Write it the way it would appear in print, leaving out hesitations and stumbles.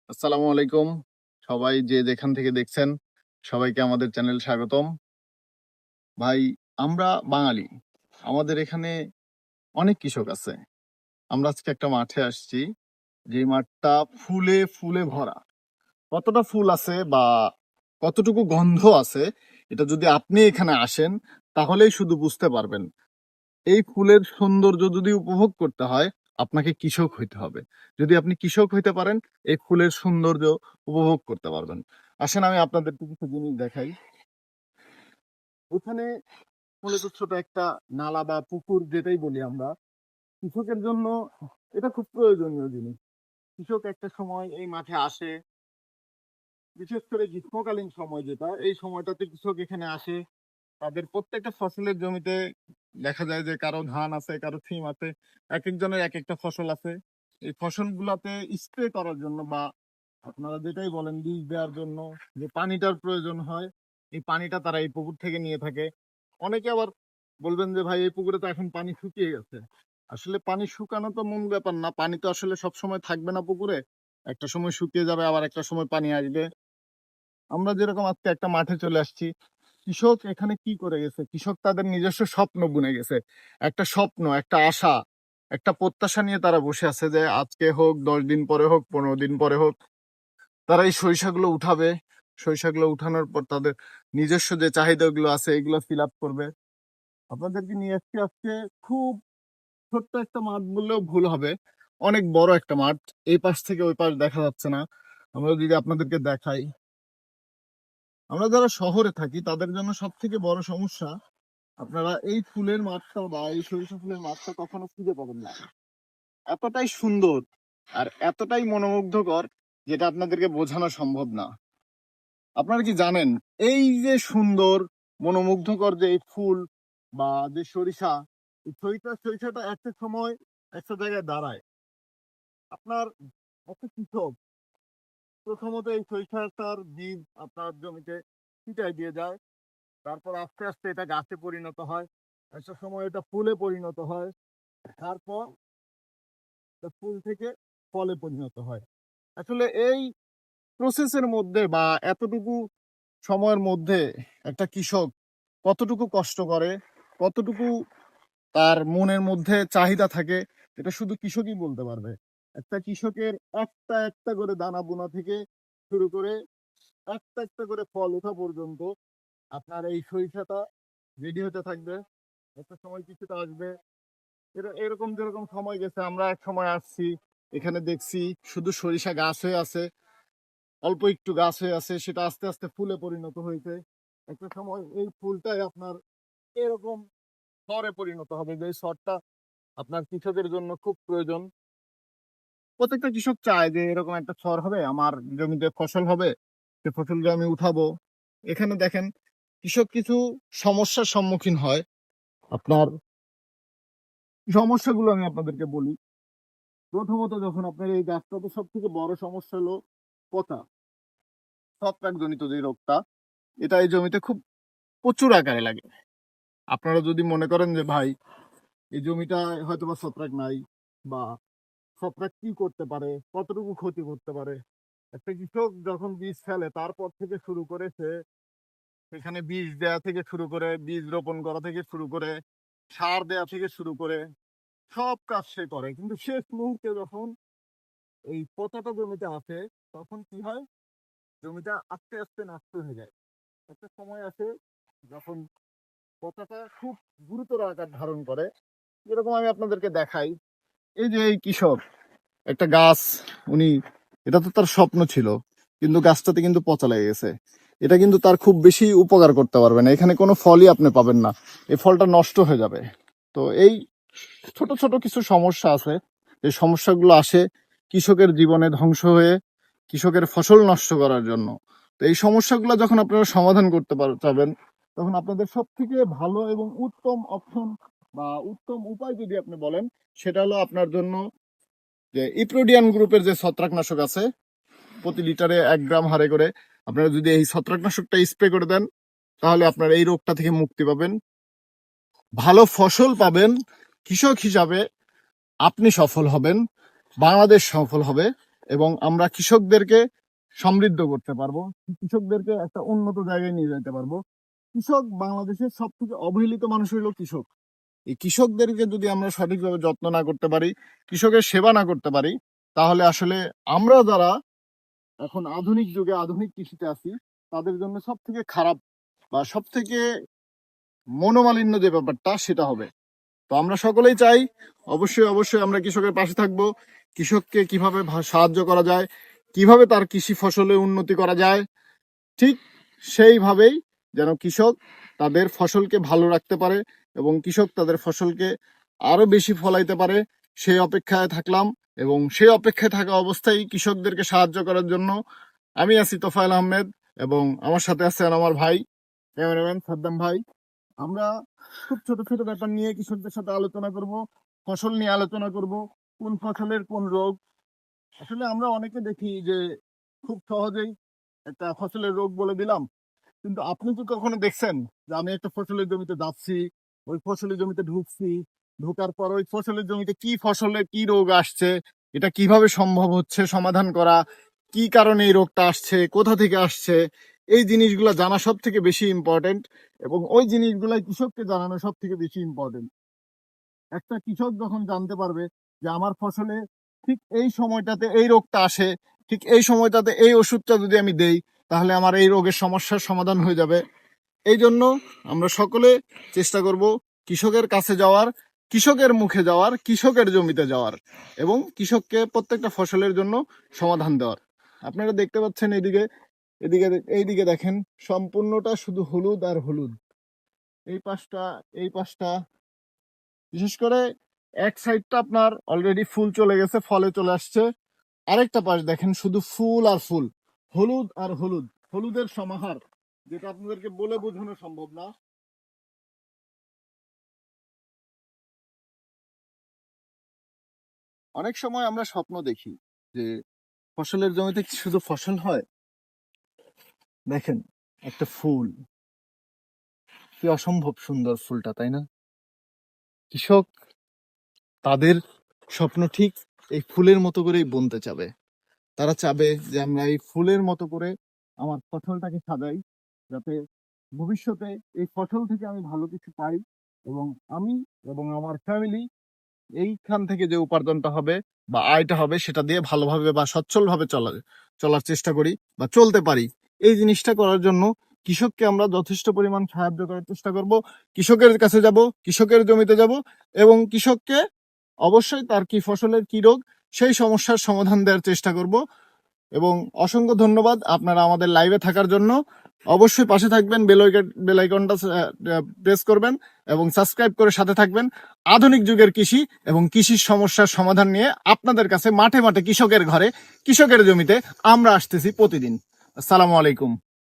আসসালামু আলাইকুম। সবাই যে যেখান থেকে দেখছেন, সবাইকে আমাদের চ্যানেল স্বাগতম। ভাই, আমরা বাঙালি। আমাদের এখানে অনেক কৃষক আছে। আমরা আজকে একটা মাঠে আসছি, যে মাঠটা ফুলে ফুলে ভরা। কতটা ফুল আছে বা কতটুকু গন্ধ আছে, এটা যদি আপনি এখানে আসেন তাহলেই শুধু বুঝতে পারবেন। এই ফুলের সৌন্দর্য যদি উপভোগ করতে হয়, আপনাকে কৃষক হইতে হবে। যদি আপনি কৃষক হইতে পারেন, এই ফুলের সৌন্দর্য উপভোগ করতে পারবেন। আসেন আমি আপনাদেরকে কিছু জিনিস দেখাই। এখানে মূলত ছোট একটা নালা বা পুকুর যেটাই বলি আমরা, কৃষকের জন্য এটা খুব প্রয়োজনীয় জিনিস। কৃষক একটা সময় এই মাঠে আসে, বিশেষ করে গ্রীষ্মকালীন সময় যেটা, এই সময়টাতে কৃষক এখানে আসে। তাদের প্রত্যেকটা ফসলের জমিতে দেখা যায় যে কারো ধান আছে, কারো সিম আছে, এক একজনের এক একটা ফসল আছে। এই ফসলগুলাতে স্প্রে করার জন্য বা আপনারা যেটাই বলেন বীজ দেওয়ার জন্য যে পানিটার প্রয়োজন হয়, এই পানিটা তারা এই পুকুর থেকে নিয়ে থাকে। অনেকে আবার বলবেন যে ভাই এই পুকুরে তো এখন পানি শুকিয়ে গেছে। আসলে পানি শুকানো তো মূল ব্যাপার না, পানি তো আসলে সব সময় থাকবে না পুকুরে। একটা সময় শুকিয়ে যাবে, আবার একটা সময় পানি আসবে। আমরা যেরকম আজকে একটা মাঠে চলে আসছি, কৃষক এখানে কি করে গেছে, কৃষক তাদের নিজস্ব স্বপ্ন বুনে গেছে। একটা স্বপ্ন, একটা আশা, একটা প্রত্যাশা নিয়ে তারা বসে আছে যে আজকে হোক, 10 দিন পরে হোক, 15 দিন পরে হোক, তারা এই সরিষাগুলো উঠাবে। সরিষাগুলো উঠানোর পর তাদের নিজস্ব যে চাহিদাগুলো আছে এগুলো ফিল আপ করবে। আপনাদেরকে নিয়ে এসছি আজকে খুব ছোট্ট একটা মাঠ বললেও ভুল হবে, অনেক বড় একটা মাঠ। এই পাশ থেকে ওই পাশ দেখা যাচ্ছে না। আমরা যদি আপনাদেরকে দেখাই, আমরা যারা শহরে থাকি তাদের জন্য সব থেকে বড় সমস্যা, আপনারা এই ফুলের মাঠটা বা এই সরিষা ফুলের মাঠটা কখনো খুঁজে পাবেন না। এতটাই সুন্দর আর এতটাই মনোমুগ্ধকর, যেটা আপনাদেরকে বোঝানো সম্ভব না। আপনারা কি জানেন, এই যে সুন্দর মনোমুগ্ধকর যে এই ফুল বা যে সরিষা, এই সরিষাটা একটা সময় একটা জায়গায় দাঁড়ায়। আপনার একটা কৃষক প্রথমত এই সরিষাটার বীজ আপনার জমিতে ছিটাই দিয়ে যায়। তারপর আস্তে আস্তে এটা গাছে পরিণত হয়, একটা সময় এটা ফুলে পরিণত হয়, তারপর ফুল থেকে ফলে পরিণত হয়। আসলে এই প্রসেসের মধ্যে বা এতটুকু সময়ের মধ্যে একটা কৃষক কতটুকু কষ্ট করে, কতটুকু তার মনের মধ্যে চাহিদা থাকে, এটা শুধু কৃষকই বলতে পারবে। একটা কৃষকের একটা একটা করে দানা বোনা থেকে শুরু করে একটা একটা করে ফল ওঠা পর্যন্ত আপনার এই সরিষাটা রেডি হতে থাকবে। একটা সময় কিছুটা আসবে, এরকম যেরকম সময় গেছে, আমরা এক সময় আসছি, এখানে দেখছি শুধু সরিষা গাছ হয়ে আছে, অল্প একটু গাছ হয়ে আছে, সেটা আস্তে আস্তে ফুলে পরিণত হয়েছে। একটা সময় এই ফুলটাই আপনার এরকম স্তরে পরিণত হবে, যে স্তরটা আপনার কৃষকের জন্য খুব প্রয়োজন। প্রত্যেকটা কৃষক চায় যে এরকম একটা স্তর হবে, আমার জমিতে ফসল হবে, সে ফসলকে আমি উঠাবো। এখানে দেখেন, কৃষক কিছু সমস্যার সম্মুখীন হয়। আপনার সমস্যাগুলো আমি আপনাদেরকে বলি। প্রথমত, যখন আপনার এই গাছটাতে সব থেকে বড় সমস্যা হলো পচা, ছত্রাকজনিত যে রোগটা, এটা এই জমিতে খুব প্রচুর আকারে লাগে। আপনারা যদি মনে করেন যে ভাই এই জমিটা হয়তো বা ছত্রাক নাই, বা ছত্রাক কি করতে পারে, কতটুকু ক্ষতি করতে পারে, একটা কৃষক যখন বীজ ফেলে তারপর থেকে শুরু করে সে সেখানে বীজ দেওয়া থেকে শুরু করে, বীজ রোপণ করা থেকে শুরু করে, সার দেওয়া থেকে শুরু করে সব কাজ সে করে, কিন্তু শেষ মুহূর্তে যখন এই পচাটা জমিতে আসে, তখন কি হয়, জমিটা আস্তে আস্তে নষ্ট হয়ে যায়। একটা সময় আসে যখন পচাটা খুব গুরুতর আকার ধারণ করে। যেরকম আমি আপনাদেরকে দেখাই, এই যে এই কৃষক একটা গাছ, উনি, এটা তো তার স্বপ্ন ছিল, কিন্তু গাছটাতে কিন্তু পচা লেগে গেছে। এটা কিন্তু তার খুব বেশি উপকার করতে পারবে না, এখানে কোনো ফলই আপনি পাবেন না, এই ফলটা নষ্ট হয়ে যাবে। তো এই ছোট ছোট কিছু সমস্যা আছে, এই সমস্যাগুলো আসে কৃষকের জীবনে ধ্বংস হয়ে, কৃষকের ফসল নষ্ট করার জন্য। তো এই সমস্যাগুলো যখন আপনারা সমাধান করতে পারবেন, তখন আপনাদের সব থেকে ভালো এবং উত্তম অপশন বা উত্তম উপায় যদি আপনি বলেন, সেটা হলো আপনার জন্য যে ইপ্রোডিয়ান গ্রুপের যে ছত্রাকনাশক আছে, প্রতি লিটারে 1 গ্রাম হারে করে আপনারা যদি এই ছত্রাকনাশকটা স্প্রে করে দেন, তাহলে আপনার এই রোগটা থেকে মুক্তি পাবেন, ভালো ফসল পাবেন। কৃষক হিসাবে আপনি সফল হবেন, বাংলাদেশ সফল হবে। এবং আমরা কৃষকদেরকে সমৃদ্ধ করতে পারবো, কৃষকদেরকে একটা উন্নত জায়গায় নিয়ে যেতে পারবো। কৃষক বাংলাদেশের সব থেকে অবহেলিত মানুষ হইলো কৃষক। এই কৃষকদেরকে যদি আমরা সঠিকভাবে যত্ন না করতে পারি, কৃষকের সেবা না করতে পারি, তাহলে আসলে আমরা যারা এখন আধুনিক যুগে আধুনিক কৃষিতে আছি তাদের জন্য সব থেকে খারাপ বা সব থেকে মনোমালিন্য যে ব্যাপারটা সেটা হবে। তো আমরা সকলেই চাই অবশ্যই অবশ্যই আমরা কৃষকের পাশে থাকবো। কৃষককে কিভাবে সাহায্য করা যায়, কিভাবে তার কৃষি ফসলে উন্নতি করা যায়, ঠিক সেইভাবেই যেন কৃষক তাদের ফসলকে ভালো রাখতে পারে এবং কৃষক তাদের ফসলকে আরো বেশি ফলাইতে পারে, সেই অপেক্ষায় থাকলাম। এবং সেই অপেক্ষায় থাকা অবস্থায় কৃষকদেরকে সাহায্য করার জন্য আমি আছি তোফায়েল আহমেদ এবং আমার সাথে আছেন আমার ভাই ক্যামেরাম্যান সাদ্দাম ভাই। আমরা খুব ছোট ছোট ব্যাপার নিয়ে কৃষকদের সাথে আলোচনা করব, ফসল নিয়ে আলোচনা করব, কোন ফসলের কোন রোগ। আসলে আমরা অনেকে দেখি যে খুব সহজেই একটা ফসলের রোগ বলে দিলাম, কিন্তু আপনি কি কখনো দেখছেন যে আমি একটা ফসলের জমিতে যাচ্ছি, ওই ফসলের জমিতে ঢুকছি, ঢোকার পর ওই ফসলের জমিতে কি ফসলে কি রোগ আসছে, এটা কিভাবে সম্ভব হচ্ছে সমাধান করা, কি কারণে এই রোগটা আসছে, কোথা থেকে আসছে, এই জিনিসগুলো জানা সব থেকে বেশি ইম্পর্টেন্ট এবং ওই জিনিসগুলাই কৃষককে জানানো সব থেকে বেশি ইম্পর্টেন্ট। একটা কৃষক যখন জানতে পারবে যে আমার ফসলে ঠিক এই সময়টাতে এই রোগটা আসে, ঠিক এই সময়টাতে এই ওষুধটা যদি আমি দেই তাহলে আমার এই রোগের সমস্যার সমাধান হয়ে যাবে। এই জন্য আমরা সকলে চেষ্টা করব কৃষকের কাছে যাওয়ার, কৃষকের মুখে যাওয়ার, কৃষকের জমিতে যাওয়ার এবং কৃষককে প্রত্যেকটা ফসলের জন্য সমাধান দেওয়ার। আপনারা দেখতে পাচ্ছেন এদিকে এদিকে এইদিকে দেখেন সম্পূর্ণটা শুধু হলুদ আর হলুদ। এই পাশটা এই পাশটা বিশেষ করে এক সাইডটা আপনার অলরেডি ফুল চলে গেছে, ফলে চলে আসছে। আরেকটা পাশ দেখেন শুধু ফুল আর ফুল, হলুদ আর হলুদ, হলুদের সমাহার, যেটা আপনাদেরকে বলে বোঝানো সম্ভব না। অনেক সময় আমরা স্বপ্ন দেখি যে ফসলের জমিতে কি শুধু ফসল হয়? দেখেন একটা ফুল, কি অসম্ভব সুন্দর ফুলটা, তাই না? কৃষক তাদের স্বপ্ন ঠিক এই ফুলের মতো করেই বুনতে চাবে। তারা চাবে যে আমরা এই ফুলের মতো করে আমার ফসলটাকে সাজাই, যাতে ভবিষ্যতে এই ফসল থেকে আমি ভালো কিছু পাই এবং আমি এবং আমার ফ্যামিলি এইখান থেকে যে উপার্জনটা হবে বা আয়টা হবে সেটা দিয়ে ভালোভাবে বা সচ্ছলভাবে চলার চেষ্টা করি বা চলতে পারি। এই জিনিসটা করার জন্য কৃষককে আমরা যথেষ্ট পরিমাণ সাহায্য করার চেষ্টা করব। কৃষকের কাছে যাব, কৃষকের জমিতে যাব এবং কৃষককে অবশ্যই তার কি ফসলের কি রোগ সেই সমস্যার সমাধান দেওয়ার চেষ্টা করব। এবং অসংখ্য ধন্যবাদ আপনারা আমাদের লাইভে থাকার জন্য। অবশ্যই পাশে থাকবেন, বেল আইকনটা প্রেস করবেন এবং সাবস্ক্রাইব করে সাথে থাকবেন। আধুনিক যুগের কৃষি এবং কৃষির সমস্যার সমাধান নিয়ে আপনাদের কাছে মাঠে মাঠে কৃষকের ঘরে কৃষকের জমিতে আমরা আসতেছি প্রতিদিন। আসসালামু আলাইকুম।